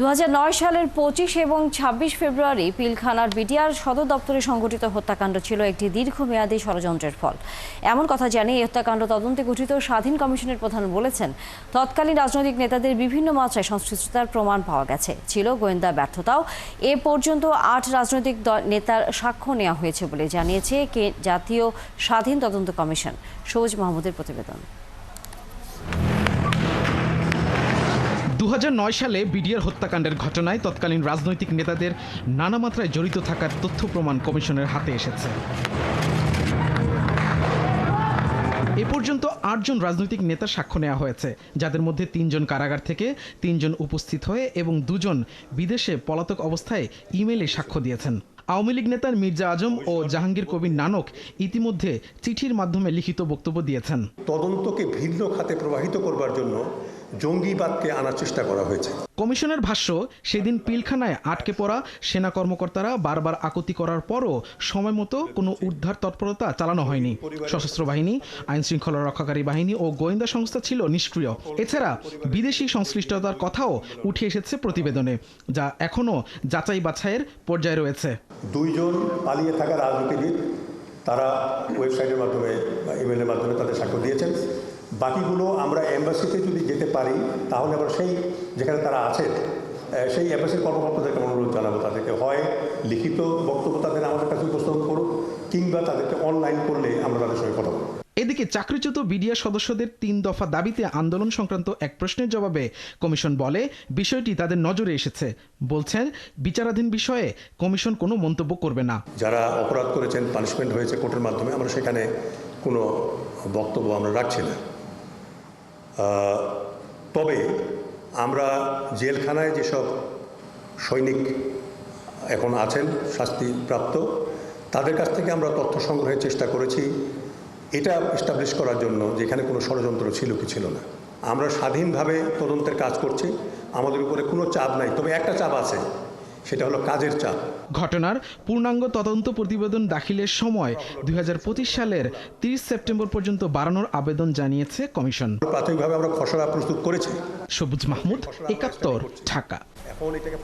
2009 সালের 25 এবং 26 ফেব্রুয়ারি পিলখানার বিটিআর সদর দপ্তরে সংঘটিত হত্যাকাণ্ড ছিল একটি দীর্ঘমেয়াদী ষড়যন্ত্রের ফল। এমন কথা জানিয়ে এই হত্যাকাণ্ড তদন্তে গঠিত স্বাধীন কমিশনের প্রধান বলেছেন, তৎকালীন রাজনৈতিক নেতাদের বিভিন্ন মাত্রায় সংশ্লিষ্টতার প্রমাণ পাওয়া গেছে। ছিল গোয়েন্দা ব্যর্থতাও। এ পর্যন্ত 8 রাজনৈতিক নেতার সাক্ষ্য নেওয়া হয়েছে বলে জানিয়েছে জাতীয় স্বাধীন তদন্ত কমিশন। সবুজ মাহমুদের প্রতিবেদন। 2009 সালে বিডিআর হত্যাকাণ্ডের ঘটনায় তৎকালীন রাজনৈতিক নেতাদের নানা মাত্রায় জড়িত থাকার তথ্য প্রমাণ কমিশনের হাতে এসেছে। এ পর্যন্ত 8 জন রাজনৈতিক নেতার সাক্ষ্য নেওয়া হয়েছে, যাদের মধ্যে 3 জন কারাগার থেকে, 3 জন উপস্থিত হয়ে এবং 2 জন বিদেশে পলাতক অবস্থায় ইমেইলে সাক্ষ্য দিয়েছেন। আওয়ামী লীগ নেতার মির্জা আজম ও জাহাঙ্গীর কবির নানক ইতিমধ্যে চিঠির মাধ্যমে লিখিত বক্তব্য দিয়েছেন। তদন্তকে ভিন্ন খাতে প্রবাহিত করবার জন্য জঙ্গিবাদকে আনার চেষ্টা করা হয়েছে। কমিশনের ভাষ্য, সেদিন পিলখানায় আটকে পড়া সেনা কর্মকর্তারা বারবার আকুতি করার পরও সময়মতো কোনো উদ্ধার তৎপরতা চালানো হয়নি। সশস্ত্র বাহিনী, আইন শৃঙ্খলা রক্ষাকারী বাহিনী ও গোয়েন্দা সংস্থা ছিল নিষ্ক্রিয়। এছাড়া বিদেশি সংশ্লিষ্টতার কথাও উঠে এসেছে প্রতিবেদনে, যা এখনও যাচাই বাছাইয়ের পর্যায়ে রয়েছে। 2 জন পালিয়ে থাকা রাজনীতিবিদ তারা ওয়েবসাইটের মাধ্যমে বা ইমেলের মাধ্যমে তাদের সাক্ষ্য দিয়েছেন। বাকিগুলো আমরা এম্বাসিতে যদি যেতে পারি তাহলে আবার সেই যেখানে তারা আছে সেই এম্বাসির কর্মকর্তাদেরকে অনুরোধ জানাবো, তাদেরকে হয় লিখিত বক্তব্য তাদের আমাদের কাছে উপস্থাপন করুক, কিংবা তাদেরকে অনলাইন করলে আমরা তাদের সঙ্গে কথা বলব। এদিকে চাকরিচ্যুত বিডিআর সদস্যদের 3 দফা দাবিতে আন্দোলন সংক্রান্ত এক প্রশ্নের জবাবে কমিশন বলে, বিষয়টি তাদের নজরে এসেছে। বলছেন, বিচারাধীন বিষয়ে কমিশন কোনো মন্তব্য করবে না। যারা অপরাধ করেছেন, পানিশমেন্ট হয়েছে কোর্টের মাধ্যমে, আমরা সেখানে কোনো বক্তব্য আমরা রাখছি না। তবে আমরা জেলখানায় যেসব সৈনিক এখন আছেন শাস্তিপ্রাপ্ত, তাদের কাছ থেকে আমরা তথ্য সংগ্রহের চেষ্টা করেছি এটা এস্টাবলিশ করার জন্য যেখানে কোনো ষড়যন্ত্র ছিল কি ছিল না। আমরা স্বাধীনভাবে তদন্তের কাজ করছি, আমাদের উপরে কোনো চাপ নাই। তবে একটা চাপ আছে, সেটা হলো কাজের চাপ। ঘটনার পূর্ণাঙ্গ তদন্ত প্রতিবেদন দাখিলের সময় 2025 সালের 30 সেপ্টেম্বর পর্যন্ত বাড়ানোর আবেদন জানিয়েছে কমিশন। প্রাথমিকভাবে আমরা খসড়া প্রস্তুত করেছি। সবুজ মাহমুদ, 71, ঢাকা। এখন এটাকে